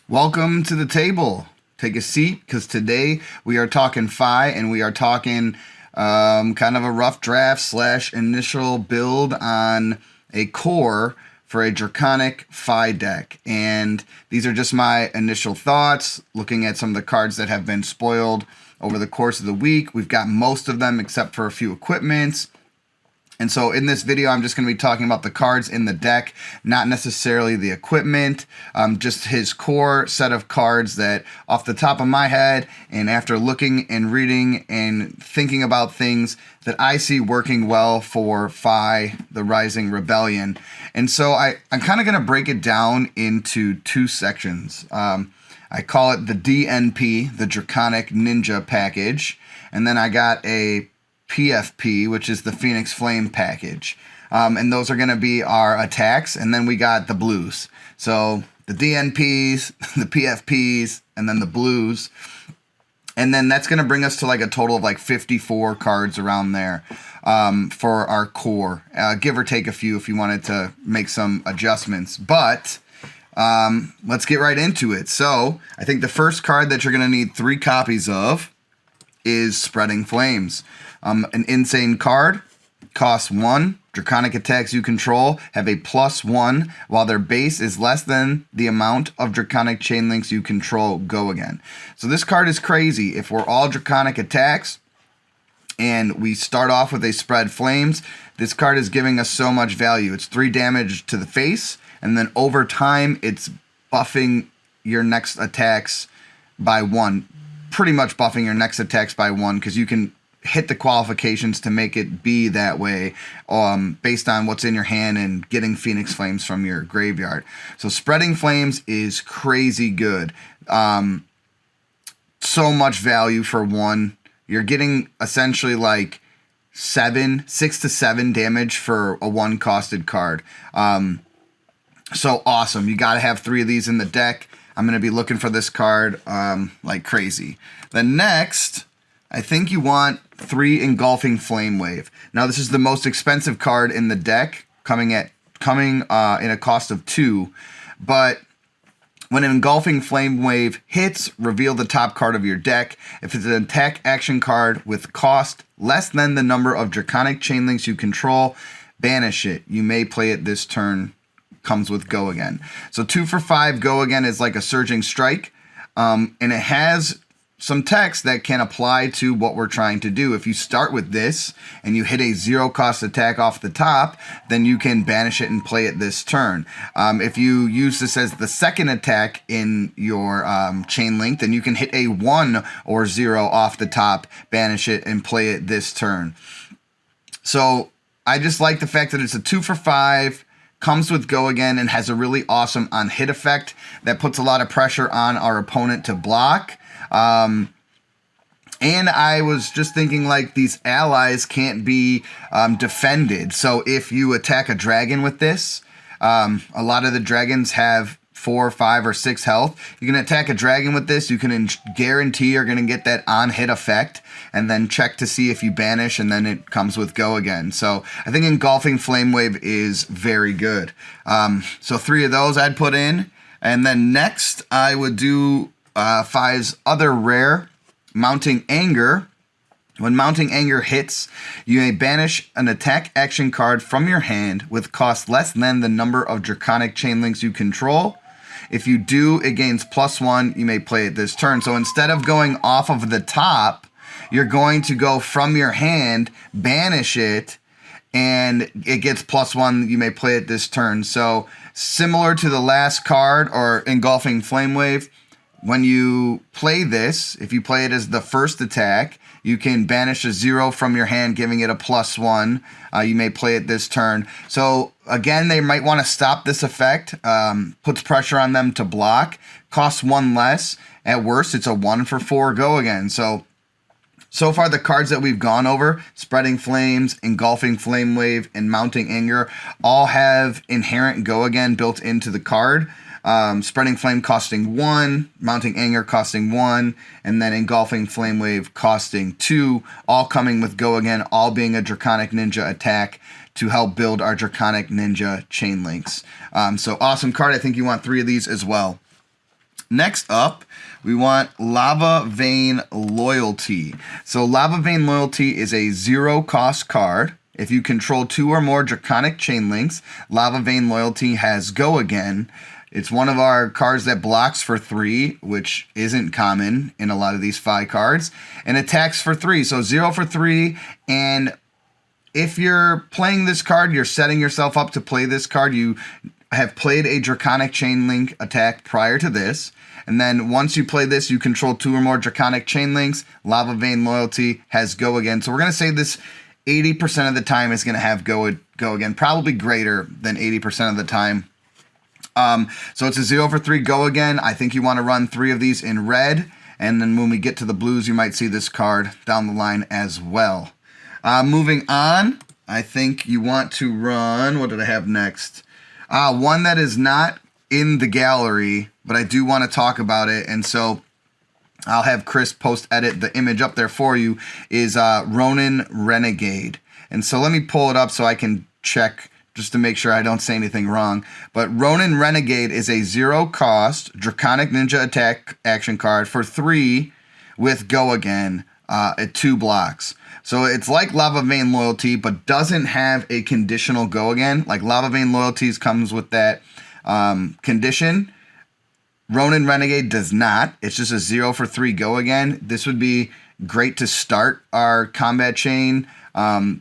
Welcome to the table. Take a seat because today we are talking Fi and we are talking kind of a rough draft / initial build on a core for a Draconic Fi deck. And these are just my initial thoughts, looking at some of the cards that have been spoiled over the course of the week. We've got most of them except for a few equipments. And so in this video, I'm just going to be talking about the cards in the deck, not necessarily the equipment, just his core set of cards that off the top of my head and after looking and reading and thinking about things that I see working well for Fi, the Rising Rebellion. And so I'm kind of going to break it down into two sections. I call it the DNP, the Draconic Ninja package, and then I got a PFP, which is the Phoenix Flame package. And those are going to be our attacks. And then we got the blues. So the DNPs, the PFPs, and then the blues. And then that's going to bring us to like a total of like 54 cards around there for our core. Give or take a few if you wanted to make some adjustments. But let's get right into it. So I think the first card that you're going to need 3 copies of is Spreading Flames. An insane card, costs 1. Draconic attacks you control have a +1, while their base is less than the amount of Draconic chain links you control. Go again. So this card is crazy. If we're all Draconic attacks and we start off with a Spread Flames, this card is giving us so much value. It's 3 damage to the face, and then over time it's buffing your next attacks by 1. Pretty much buffing your next attacks by 1 because you can hit the qualifications to make it be that way based on what's in your hand and getting Phoenix Flames from your graveyard. So Spreading Flames is crazy good. So much value for 1. You're getting essentially like 6 to 7 damage for a 1-costed card. So awesome. You got to have 3 of these in the deck. I'm going to be looking for this card like crazy. Then next, I think you want 3 Engulfing Flame Wave. Now this is the most expensive card in the deck, coming in a cost of 2. But when an Engulfing Flame Wave hits, reveal the top card of your deck. If it's an attack action card with cost less than the number of Draconic chain links you control, banish it. You may play it this turn. Comes with Go Again. So 2 for 5 Go Again is like a Surging Strike, and it has some text that can apply to what we're trying to do. If you start with this and you hit a 0-cost attack off the top, then you can banish it and play it this turn. If you use this as the second attack in your chain link, then you can hit a 1 or 0 off the top, banish it, and play it this turn. So I just like the fact that it's a 2 for 5, comes with Go Again, and has a really awesome on-hit effect that puts a lot of pressure on our opponent to block. And I was just thinking, like, these allies can't be defended. So if you attack a dragon with this, a lot of the dragons have 4, 5, or 6 health. You can attack a dragon with this. You can guarantee you're going to get that on-hit effect, and then check to see if you banish, and then it comes with Go Again. So I think Engulfing Flame Wave is very good. So 3 of those I'd put in. And then next I would do Fi's other rare, Mounting Anger. When Mounting Anger hits, you may banish an attack action card from your hand with cost less than the number of Draconic chain links you control. If you do, it gains +1. You may play it this turn. So instead of going off of the top, you're going to go from your hand, banish it, and it gets +1. You may play it this turn. So similar to the last card, or Engulfing Flame Wave, when you play this, if you play it as the first attack, you can banish a 0 from your hand, giving it a +1. You may play it this turn. So again, they might want to stop this effect. Puts pressure on them to block. Costs 1 less. At worst, it's a 1 for 4 Go Again. So far, the cards that we've gone over, Spreading Flames, Engulfing Flame Wave, and Mounting Anger, all have inherent Go Again built into the card. Spreading Flame costing 1, Mounting Anger costing 1, and then Engulfing Flame Wave costing 2, all coming with Go Again, all being a Draconic Ninja attack to help build our Draconic Ninja chain links. So awesome card. I think you want 3 of these as well. Next up, we want Lava Vein Loyalty. So Lava Vein Loyalty is a 0-cost card. If you control 2 or more Draconic Chain Links, Lava Vein Loyalty has Go Again. It's one of our cards that blocks for 3, which isn't common in a lot of these 5 cards, and attacks for 3. So 0 for 3, and if you're playing this card, you're setting yourself up to play this card. You have played a Draconic Chain Link attack prior to this, and then once you play this, you control 2 or more Draconic Chain Links. Lava Vein Loyalty has Go Again. So we're going to say this 80% of the time is going to have Go Again, probably greater than 80% of the time. So it's a 0 for 3 Go Again. I think you want to run 3 of these in red, and then when we get to the blues, you might see this card down the line as well. Moving on, I think you want to run, what did I have next? One that is not in the gallery, but I do want to talk about it, and so I'll have Chris post-edit the image up there for you, is Ronin Renegade. And so let me pull it up so I can check just to make sure I don't say anything wrong. But Ronin Renegade is a 0-cost Draconic Ninja attack action card for 3 with Go Again at 2 blocks. So it's like Lava Vein Loyalty, but doesn't have a conditional Go Again. Like Lava Vein Loyalties comes with that condition. Ronin Renegade does not. It's just a 0 for 3 Go Again. This would be great to start our combat chain.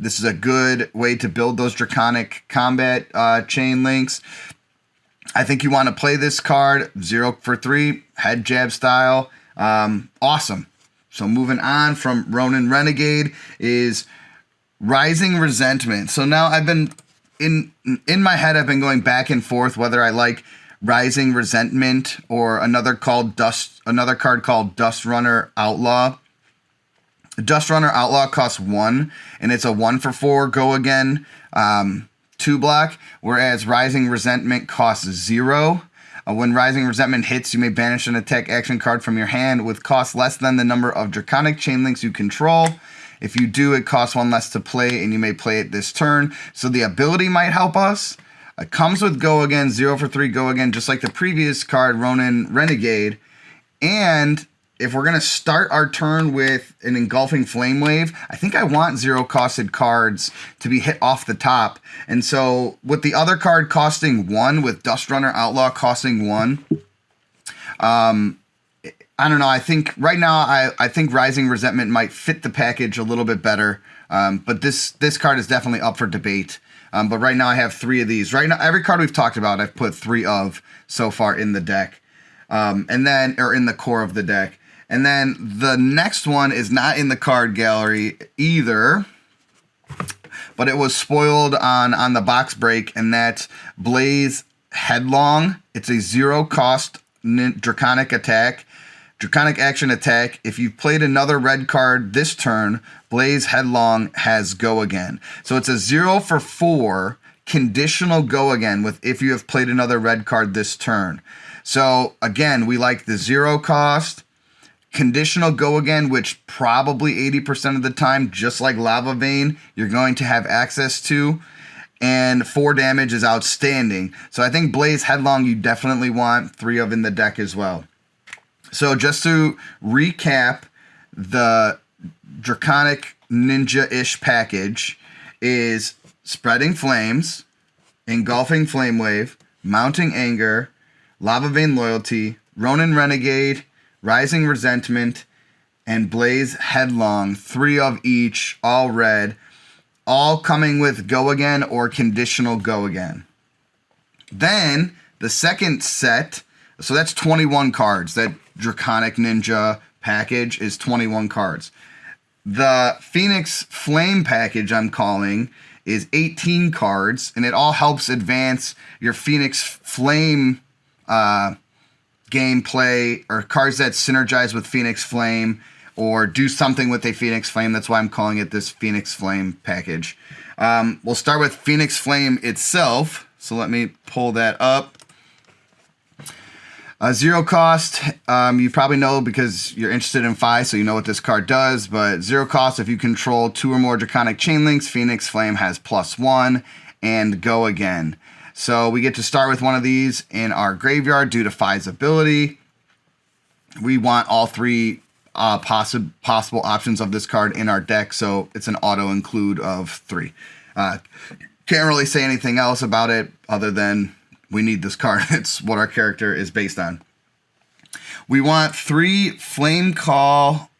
This is a good way to build those Draconic combat chain links. I think you want to play this card 0 for 3, head jab style. Awesome. So moving on from Ronin Renegade is Rising Resentment. So now I've been in my head, I've been going back and forth whether I like Rising Resentment or another card called Dust Runner Outlaw. Dust Runner Outlaw costs 1, and it's a 1 for 4 Go Again 2 block, whereas Rising Resentment costs 0. When Rising Resentment hits, you may banish an attack action card from your hand with cost less than the number of Draconic Chain Links you control. If you do, it costs 1 less to play, and you may play it this turn. So the ability might help us. It comes with Go Again, 0 for 3 Go Again, just like the previous card, Ronin Renegade. And if we're going to start our turn with an Engulfing Flame Wave, I think I want 0-costed cards to be hit off the top. And so with the other card costing 1, with Dust Runner Outlaw costing 1, I don't know. I think right now, I think Rising Resentment might fit the package a little bit better. But this card is definitely up for debate. But right now I have 3 of these. Right now, every card we've talked about, I've put 3 of so far in the deck. And then, or in the core of the deck. And then the next one is not in the card gallery either, but it was spoiled on the box break, and that's Blaze Headlong. It's a 0-cost Draconic action attack. If you've played another red card this turn, Blaze Headlong has Go Again. So it's a 0 for 4 conditional Go Again with if you have played another red card this turn. So again, we like the 0-cost. Conditional Go Again, which probably 80% of the time, just like Lava Vein, you're going to have access to. And 4 damage is outstanding. So I think Blaze Headlong you definitely want 3 of in the deck as well. So just to recap, the Draconic Ninja-ish package is Spreading Flames, Engulfing Flame Wave, Mounting Anger, Lava Vein Loyalty, Ronin Renegade, Rising Resentment, and Blaze Headlong. 3 of each, all red, all coming with Go Again or conditional Go Again. Then the second set, so that's 21 cards. That Draconic Ninja package is 21 cards. The Phoenix Flame package I'm calling is 18 cards, and it all helps advance your Phoenix Flame gameplay, or cards that synergize with Phoenix Flame or do something with a Phoenix Flame. That's why I'm calling it this Phoenix Flame package. We'll start with Phoenix Flame itself. So let me pull that up. 0 cost, you probably know because you're interested in Phi, so you know what this card does. But 0 cost, if you control 2 or more Draconic Chain Links, Phoenix Flame has +1 and Go Again. So we get to start with one of these in our graveyard due to Phi's ability. we want all three possible options of this card in our deck, so it's an auto include of 3. Can't really say anything else about it other than we need this card. It's what our character is based on. We want 3 Flame Call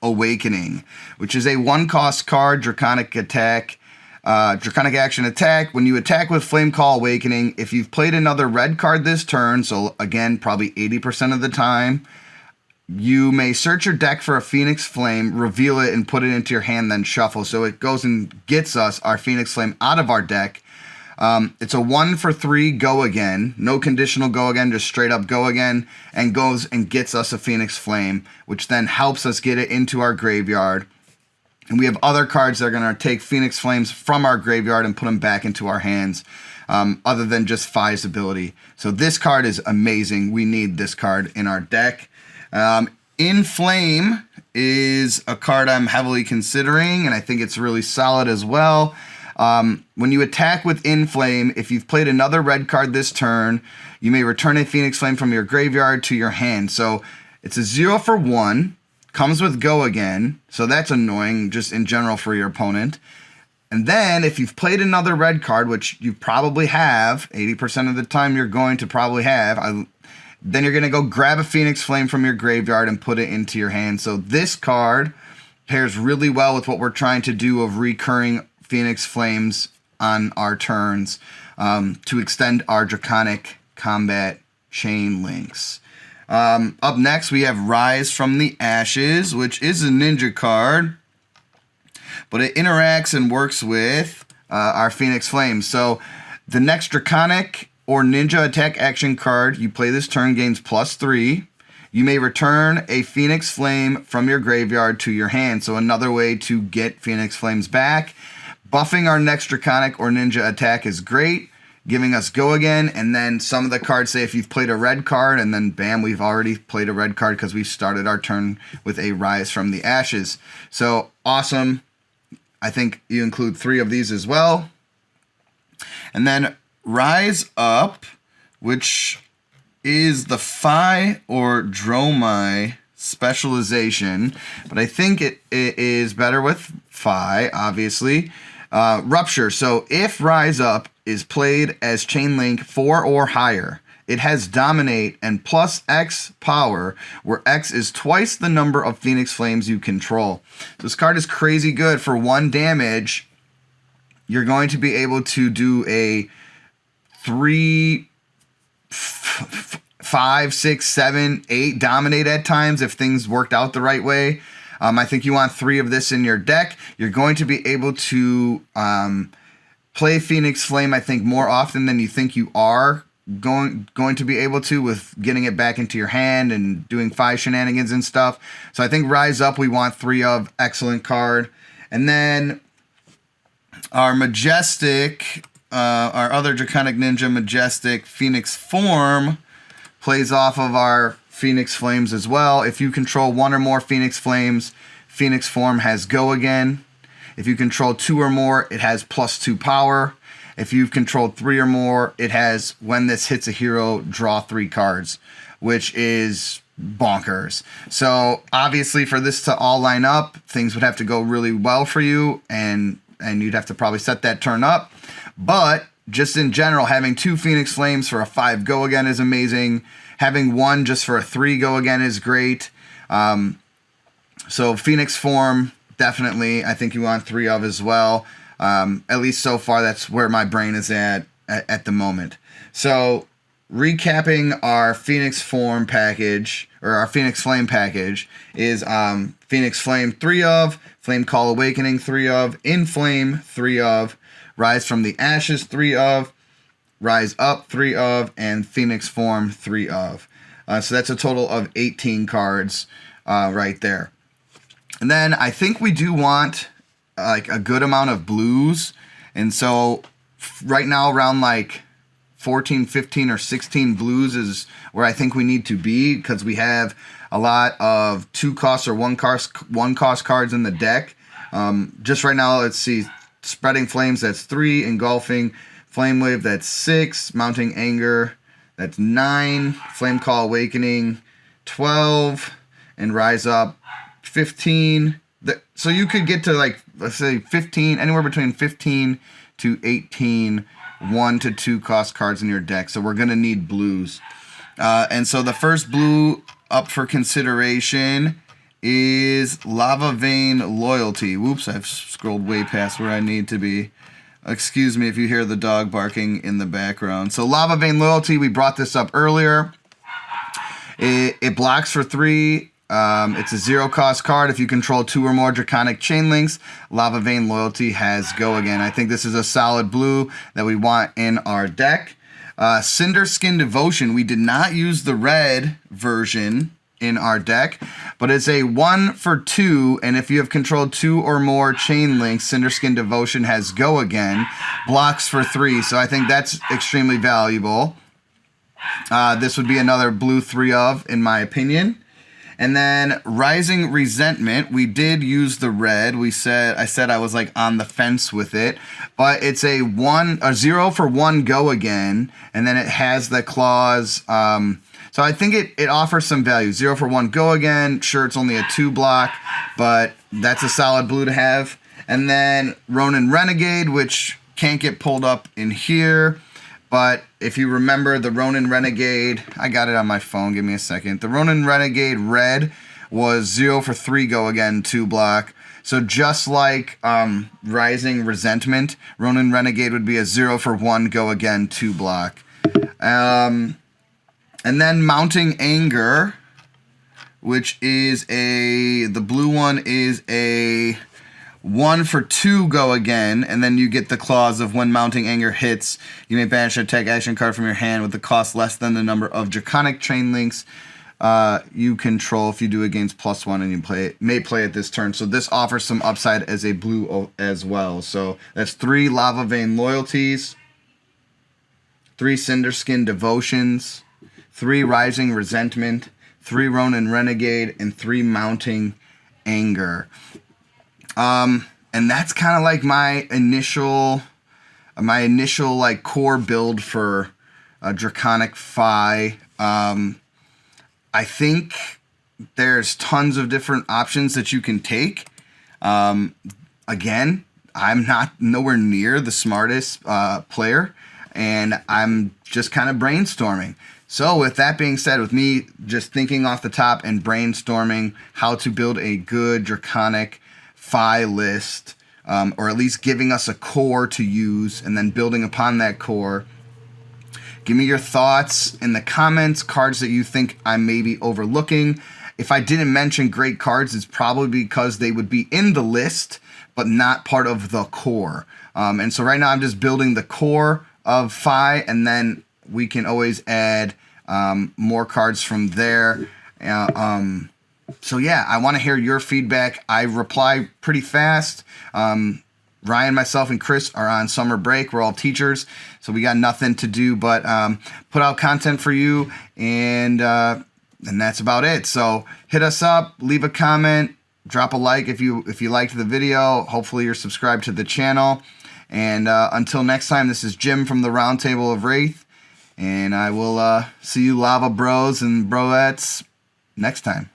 Awakening, which is a 1-cost card, Draconic attack. Draconic action attack. When you attack with Flame Call Awakening, if you've played another red card this turn, so again, probably 80% of the time, you may search your deck for a Phoenix Flame, reveal it, and put it into your hand, then shuffle. So it goes and gets us our Phoenix Flame out of our deck. It's a 1-for-3 go again. No conditional go again, just straight up go again. And goes and gets us a Phoenix Flame, which then helps us get it into our graveyard. And we have other cards that are going to take Phoenix Flames from our graveyard and put them back into our hands, other than just Fi's ability. So this card is amazing. We need this card in our deck. Inflame is a card I'm heavily considering, and I think it's really solid as well. When you attack with Inflame, if you've played another red card this turn, you may return a Phoenix Flame from your graveyard to your hand. So it's a 0-for-1. Comes with go again, so that's annoying just in general for your opponent. And then if you've played another red card, which you probably have, 80% of the time you're going to probably have, then you're going to go grab a Phoenix Flame from your graveyard and put it into your hand. So this card pairs really well with what we're trying to do of recurring Phoenix Flames on our turns, to extend our Draconic combat chain links. Up next, we have Rise from the Ashes, which is a ninja card, but it interacts and works with our Phoenix Flames. So the next Draconic or Ninja attack action card you play this turn gains +3. You may return a Phoenix Flame from your graveyard to your hand. So another way to get Phoenix Flames back. Buffing our next Draconic or Ninja attack is great, giving us go again. And then some of the cards say if you've played a red card, and then bam, we've already played a red card because we started our turn with a Rise from the Ashes. So awesome. I think you include 3 of these as well. And then Rise Up, which is the Phi or Dromai specialization, but I think it is better with Phi, obviously. Rupture. So if Rise Up is played as Chainlink 4 or higher, it has Dominate and +X power, where X is twice the number of Phoenix Flames you control. This card is crazy good. For 1 damage, you're going to be able to do a 3, 5, 6, 7, 8 Dominate at times if things worked out the right way. I think you want 3 of this in your deck. You're going to be able to play Phoenix Flame, I think, more often than you think you are going to be able to, with getting it back into your hand and doing 5 shenanigans and stuff. So I think Rise Up we want 3 of. Excellent card. And then our Majestic, our other Draconic Ninja Majestic Phoenix Form plays off of our Phoenix Flames as well. If you control 1 or more Phoenix Flames, Phoenix Form has go again. If you control 2 or more, it has +2 power. If you've controlled 3 or more, it has, when this hits a hero, draw 3 cards, which is bonkers. So obviously for this to all line up, things would have to go really well for you, and you'd have to probably set that turn up. But just in general, having 2 Phoenix Flames for a 5 go again is amazing. Having 1 just for a 3 go again is great. So Phoenix Form, definitely, I think you want 3 of as well. At least so far, that's where my brain is at the moment. So recapping our Phoenix Form package, or our Phoenix Flame package, is Phoenix Flame 3 of, Flame Call Awakening 3 of, Inflame 3 of, Rise from the Ashes 3 of, Rise Up 3 of, and Phoenix Form 3 of. So that's a total of 18 cards right there. And then I think we do want like a good amount of blues. And so right now around like 14, 15, or 16 blues is where I think we need to be, because we have a lot of 2-cost or 1-cost cards in the deck. Just right now, let's see. Spreading Flames, that's 3. Engulfing Flame Wave, that's 6. Mounting Anger, that's 9. Flame Call Awakening, 12, and rise up 15. So you could get to like, let's say 15, anywhere between 15 to 18 1 to 2 cost cards in your deck. So we're going to need blues. And so the first blue up for consideration is Lava Vein Loyalty. Whoops, I've scrolled way past where I need to be. Excuse me if you hear the dog barking in the background. So Lava Vein Loyalty, we brought this up earlier. It blocks for 3. It's a 0 cost card. If you control 2 or more Draconic Chain Links, Lava Vein Loyalty has go again. I think this is a solid blue that we want in our deck. Cinder Skin Devotion. We did not use the red version in our deck, but it's a 1 for 2, and if you have controlled 2 or more chain links, Cinder Skin Devotion has go again. Blocks for 3, so I think that's extremely valuable. This would be another blue 3 of, in my opinion. And then Rising Resentment, we did use the red. I said I was like on the fence with it, but it's a 0 for 1 go again, and then it has the clause. So I think it offers some value. 0 for 1 go again. Sure, it's only a 2 block, but that's a solid blue to have. And then Ronin Renegade, which can't get pulled up in here. But if you remember the Ronin Renegade, I got it on my phone, give me a second. The Ronin Renegade red was 0 for 3 go again, 2 block. So just like Rising Resentment, Ronin Renegade would be a 0 for 1 go again, 2 block. And then Mounting Anger, which is the blue one is a 1 for 2 go again, and then you get the clause of when Mounting Anger hits, you may banish an attack action card from your hand with the cost less than the number of Draconic Chain Links you control if you do against +1 and you may play it this turn. So this offers some upside as a blue as well. So that's 3 Lava Vein Loyalties, 3 Cinder Skin Devotions, 3 Rising Resentment, 3 Ronin Renegade, and 3 Mounting Anger. And that's kind of like my initial like core build for Draconic Phi. I think there's tons of different options that you can take. Again, I'm nowhere near the smartest player, and I'm just kind of brainstorming. So with that being said, with me just thinking off the top and brainstorming how to build a good Draconic Phi list, or at least giving us a core to use and then building upon that core. Give me your thoughts in the comments, cards that you think I may be overlooking. If I didn't mention great cards, it's probably because they would be in the list, but not part of the core. And so right now I'm just building the core of Phi, and then we can always add more cards from there. So yeah, I want to hear your feedback. I reply pretty fast. Ryan, myself, and Chris are on summer break. We're all teachers, so we got nothing to do but put out content for you, and that's about it. So hit us up, leave a comment, drop a like if you liked the video. Hopefully you're subscribed to the channel. And until next time, this is Jim from the Roundtable of Wraith, and I will see you Lava Bros and Broettes next time.